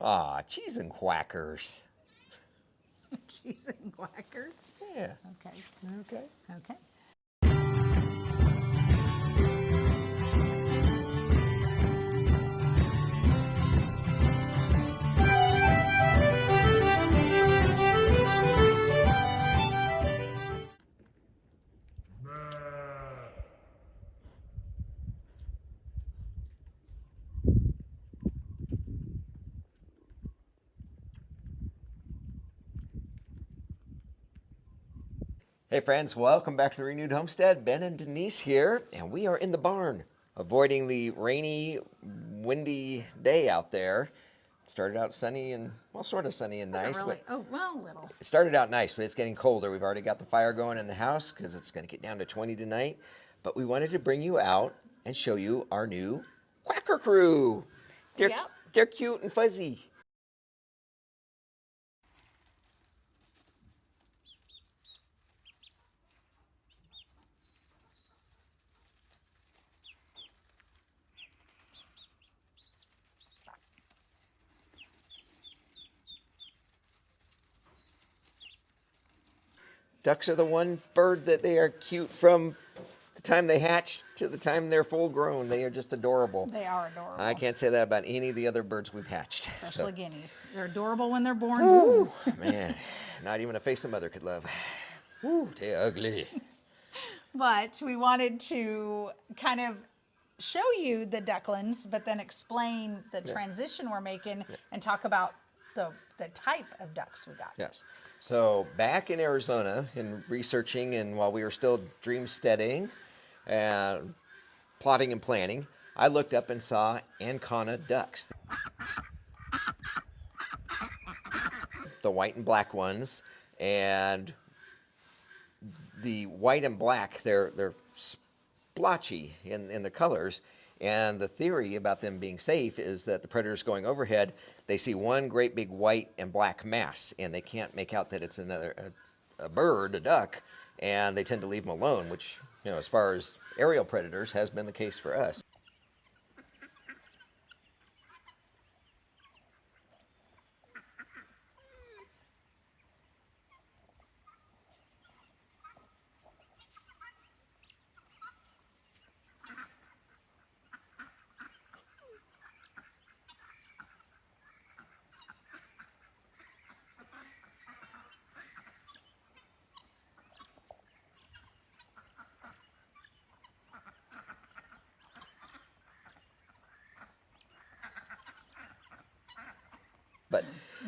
Aw, cheese and quackers. Cheese and quackers. Yeah. Okay. Okay. Okay. Hey friends, welcome back to the Renewed Homestead. Ben and Denise here, and we are in the barn, avoiding the rainy, windy day out there. It started out sunny and, well, sort of sunny and nice. Really? But Oh, well, a little. it started out nice, but it's getting colder. We've already got the fire going in the house because it's going to get down to 20 tonight. But we wanted to bring you out and show you our new quacker crew. Yep. They're cute and fuzzy. Ducks are the one bird that they are cute from the time they hatch to the time they're full grown. They are just adorable. They are adorable. I can't say that about any of the other birds we've hatched. Especially guineas. They're adorable when they're born. Woo, man, not even a face a mother could love. Woo, they're ugly. But we wanted to kind of show you the ducklings, but then explain the transition we're making and talk about the type of ducks we got. Yes. So back in Arizona, in researching and while we were still dreamsteading and plotting and planning, I looked up and saw Ancona ducks. The white and black ones, and the white and black, they're splotchy in the colors. And the theory about them being safe is that the predators going overhead, they see one great big white and black mass, and they can't make out that it's a bird, a duck, and they tend to leave them alone, which, you know, as far as aerial predators, has been the case for us.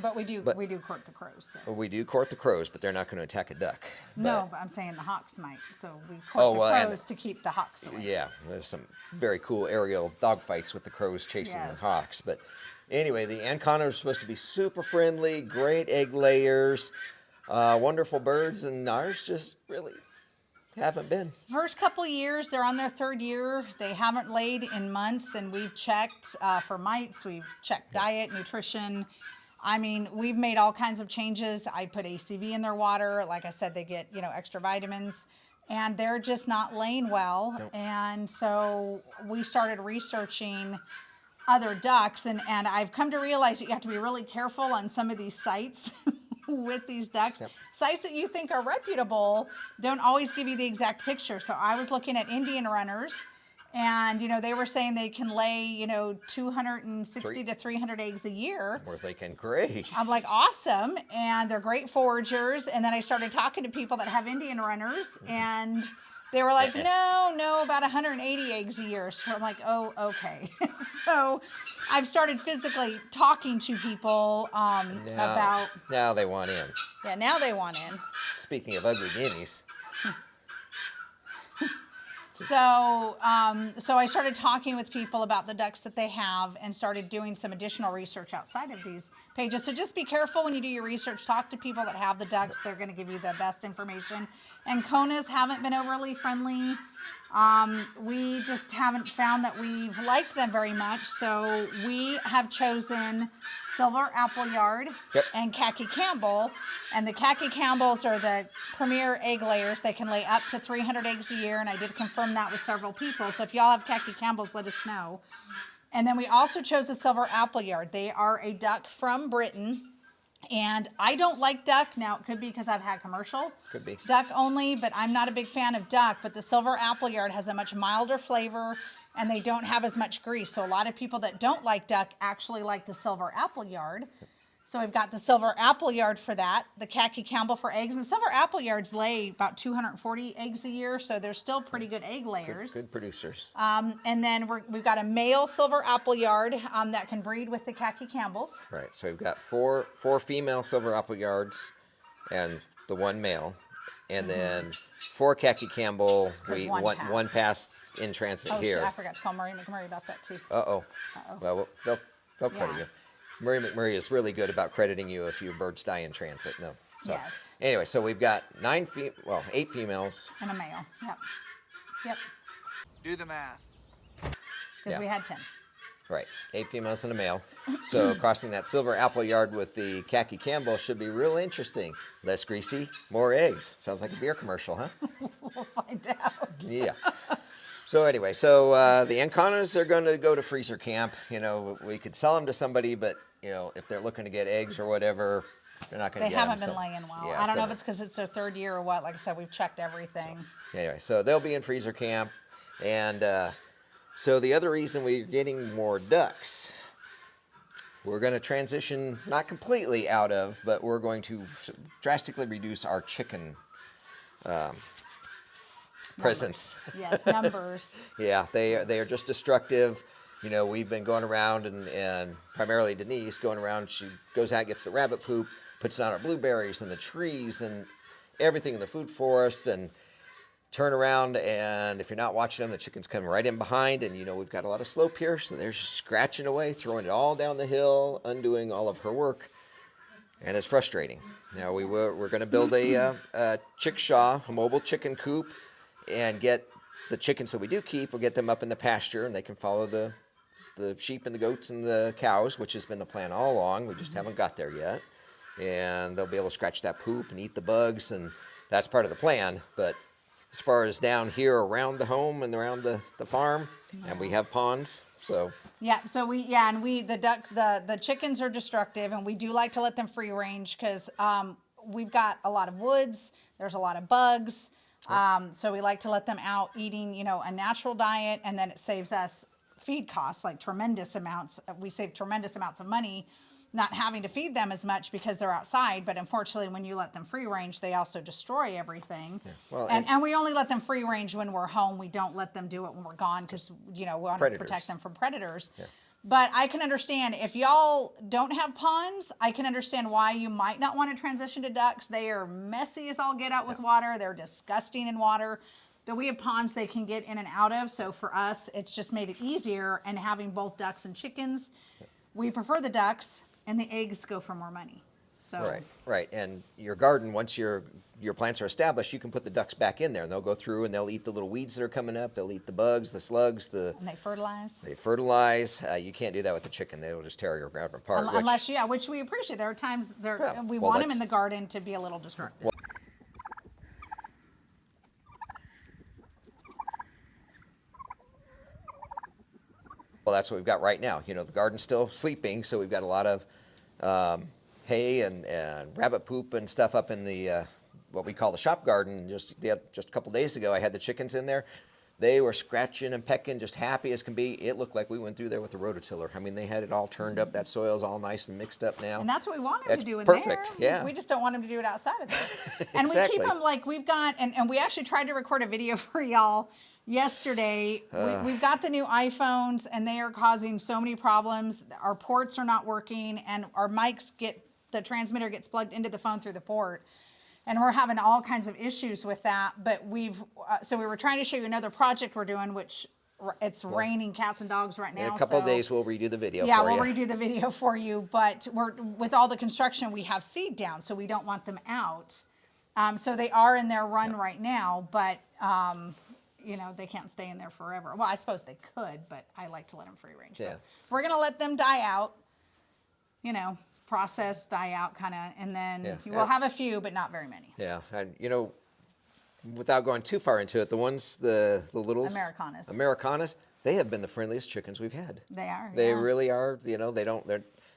But we do court the crows. So. We do court the crows, but they're not going to attack a duck. No, but I'm saying the hawks might. So we court the crows to keep the hawks away. Yeah, there's some very cool aerial dogfights with the crows chasing the hawks. But anyway, the Ancona are supposed to be super friendly, great egg layers, wonderful birds, and ours just really haven't been. First couple years, they're on their third year. They haven't laid in months, and we've checked for mites. We've checked diet, nutrition. I mean, we've made all kinds of changes. I put ACV in their water. Like I said, they get, extra vitamins, and they're just not laying well. Nope. And so we started researching other ducks, and I've come to realize that you have to be really careful on some of these sites with these ducks. Yep. Sites that you think are reputable don't always give you the exact picture. So I was looking at Indian runners, and, they were saying they can lay, 260 to 300 eggs a year. We're thinking, great. I'm like, awesome. And they're great foragers. And then I started talking to people that have Indian runners, and they were like, no, about 180 eggs a year. So I'm like, oh, okay. So I've started physically talking to people about. Now they want in. Yeah, now they want in. Speaking of ugly guineas. So I started talking with people about the ducks that they have and started doing some additional research outside of these pages. So just be careful when you do your research. Talk to people that have the ducks. They're going to give you the best information. And Konas haven't been overly friendly. We just haven't found that we've liked them very much. So we have chosen silver Appleyard and khaki campbell. And the khaki campbells are the premier egg layers. They can lay up to 300 eggs a year. And I did confirm that with several people. So if y'all have khaki campbells, let us know. And then we also chose a silver Appleyard. They are a duck from Britain. And I don't like duck. Now, it could be because I've had commercial. Could be. Duck only, but I'm not a big fan of duck. But the silver Appleyard has a much milder flavor, and they don't have as much grease. So a lot of people that don't like duck actually like the silver Appleyard. So we've got the silver Appleyard for that, the khaki Campbell for eggs. And the silver Appleyards lay about 240 eggs a year, so they're still pretty good egg layers. Good producers. And then we've got a male silver Appleyard that can breed with the khaki Campbells. Right. So we've got four female silver Appleyards and the one male. And then 4 khaki Campbell. We one passed in transit here. Shit, I forgot to call Murray McMurray about that too. Uh-oh. Well, they'll credit you. Murray McMurray is really good about crediting you if your birds die in transit. No. So, yes. Anyway, so we've got 8 females. And a male. Yep. Do the math. Because we had 10. Right. 8 females and a male. So crossing that silver Appleyard with the khaki Campbell should be real interesting. Less greasy, more eggs. Sounds like a beer commercial, huh? We'll find out. Yeah. So anyway, the Anconas are going to go to freezer camp. You know, we could sell them to somebody, but you know, if they're looking to get eggs or whatever, they're not going to get them. They haven't been laying well. Yeah, I don't know if it's because it's their 3rd year or what. Like I said, we've checked everything. Anyway, so they'll be in freezer camp, and so the other reason we're getting more ducks, we're going to transition, not completely out of, but we're going to drastically reduce our chicken presence. Yes, numbers. Yeah, they are just destructive. You know, we've been going around and primarily Denise going around. She goes out, gets the rabbit poop, puts it on our blueberries and the trees and everything in the food forest, and turn around, and if you're not watching them, the chickens come right in behind, and you know we've got a lot of slope here, so they're just scratching away, throwing it all down the hill, undoing all of her work, and it's frustrating. Now we're going to build a chickshaw, a mobile chicken coop, and get the chickens that we do keep. We'll get them up in the pasture, and they can follow the sheep and the goats and the cows, which has been the plan all along. We just haven't got there yet. And they'll be able to scratch that poop and eat the bugs, and that's part of the plan. But as far as down here around the home and around the farm, and we have ponds, so. Yeah, so the chickens are destructive, and we do like to let them free range because we've got a lot of woods, there's a lot of bugs. So we like to let them out eating, you know, a natural diet, and then it saves us feed costs, like tremendous amounts. We save tremendous amounts of money not having to feed them as much because they're outside. But unfortunately, when you let them free range, they also destroy everything. Yeah. Well, and we only let them free range when we're home. We don't let them do it when we're gone because, you know, we want to protect them from predators. Yeah. But I can understand if y'all don't have ponds, I can understand why you might not want to transition to ducks. They are messy as all get out with water. They're disgusting in water. But we have ponds they can get in and out of. So for us, it's just made it easier. And having both ducks and chickens, we prefer the ducks, and the eggs go for more money. So Right. And your garden, once your plants are established, you can put the ducks back in there, and they'll go through and they'll eat the little weeds that are coming up. They'll eat the bugs, the slugs, and they fertilize. You can't do that with the chicken. They will just tear your ground apart. Which we appreciate. There are times we want them in the garden to be a little destructive. Well, that's what we've got right now. You know, the garden's still sleeping, so we've got a lot of hay and rabbit poop and stuff up in the what we call the shop garden. Just a couple days ago, I had the chickens in there. They were scratching and pecking, just happy as can be. It looked like we went through there with a rototiller. I mean, they had it all turned up. That soil's all nice and mixed up now. And that's what we want them to do in perfect. there. Yeah. We just don't want them to do it outside of there. And Exactly. we keep them like we've got, and we actually tried to record a video for y'all yesterday. We've got the new iPhones, and they are causing so many problems. Our ports are not working, and our the transmitter gets plugged into the phone through the port. And we're having all kinds of issues with that. But so we were trying to show you another project we're doing, which it's raining cats and dogs right now. In a couple of days, we'll redo the video for you. Yeah, we'll redo the video for you. But with all the construction, we have seed down, so we don't want them out. So they are in their run right now, but you know, they can't stay in there forever. Well, I suppose they could, but I like to let them free range. Yeah. We're going to let them die out, you know, process, die out kind of, and then you will have a few, but not very many. Yeah, and you know, without going too far into it, the little Americanas, They have been the friendliest chickens we've had. They are. They yeah. really are. You know,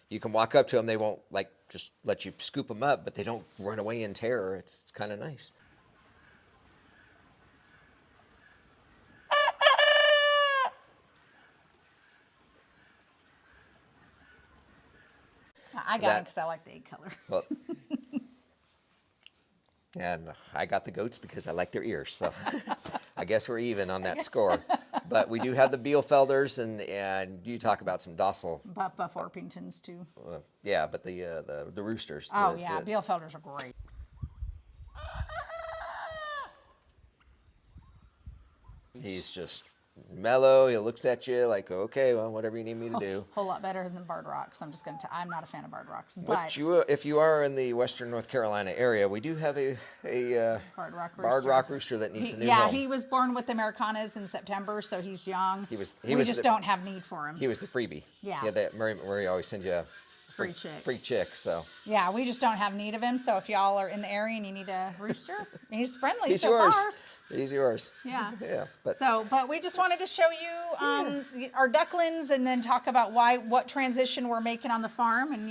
you can walk up to them. They won't like just let you scoop them up, but they don't run away in terror. It's kind of nice. I got them because I like the egg color. Well, and I got the goats because I like their ears. So I guess we're even on that score. But we do have the Bielefelders, and you talk about some docile. Buff Orpingtons too. Yeah, but the roosters. Oh yeah, Bielefelders are great. He's just mellow. He looks at you like, okay, well, whatever you need me to do. Whole lot better than barred rocks. I'm just going to. I'm not a fan of barred rocks, but If you are in the Western North Carolina area, we do have a barred rock rooster that needs a new home. He was born with Americanas in September, so he's young. We we just don't have need for him. He was the freebie. Yeah. Yeah, that Murray always sends you a Free chick. Free chick. So. Yeah, we just don't have need of him. So if y'all are in the area and you need a rooster, he's friendly He's so yours. far. He's yours. Yeah. Yeah. But we just wanted to show you our ducklings and then talk about what transition we're making on the farm and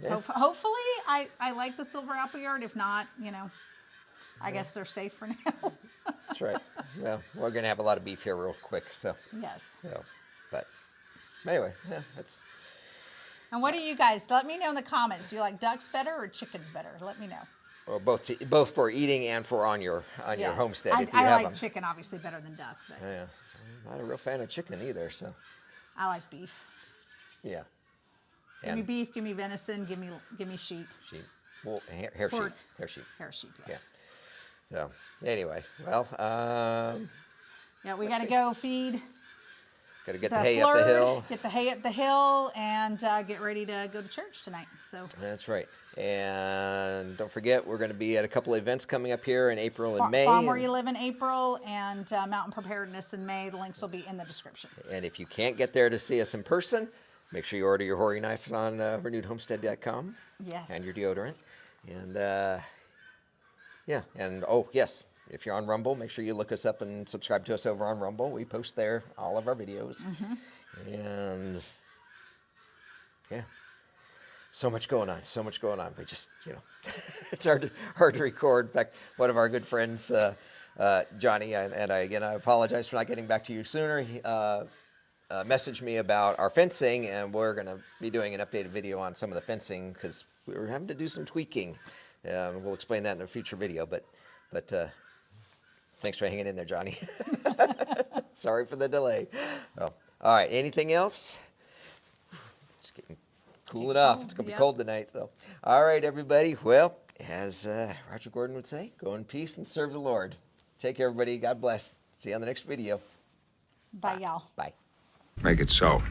Yeah. Hopefully, I like the silver Appleyard. If not, I guess they're safe for now. That's right. Well, we're gonna have a lot of beef here real quick, so. Yes. But anyway, yeah, that's. And what do you guys? Let me know in the comments. Do you like ducks better or chickens better? Let me know. Or both for eating and for on your homestead. If you I have like them. chicken obviously better than duck, but Yeah, I'm not a real fan of chicken either. So. I like beef. Yeah. Give me beef, give me venison, give me sheep. Sheep. Well, hair sheep. Pork. Hair sheep. Hair sheep, yes. Yeah. So anyway, well, yeah, we got to go feed. Got to get the hay up the hill. Get the hay up the hill, and get ready to go to church tonight. So. That's right. And don't forget, we're going to be at a couple of events coming up here in April and May. Farm Where You Live in April and Mountain Preparedness in May. The links will be in the description. And if you can't get there to see us in person, make sure you order your Hori knives on renewedhomestead.com. Yes. And your deodorant. And yeah. And oh, yes. If you're on Rumble, make sure you look us up and subscribe to us over on Rumble. We post there all of our videos. Mm-hmm. And yeah. So much going on. We just, it's hard to record. In fact, one of our good friends, Johnny, and I apologize for not getting back to you sooner. He messaged me about our fencing, and we're going to be doing an updated video on some of the fencing because we were having to do some tweaking. We'll explain that in a future video, but thanks for hanging in there, Johnny. Sorry for the delay. Oh, all right. Anything else? It's getting cool enough. It's going to be cold tonight. So, all right, everybody. Well, as Roger Gordon would say, go in peace and serve the Lord. Take care, everybody. God bless. See you on the next video. Bye, y'all. Bye. Make it so.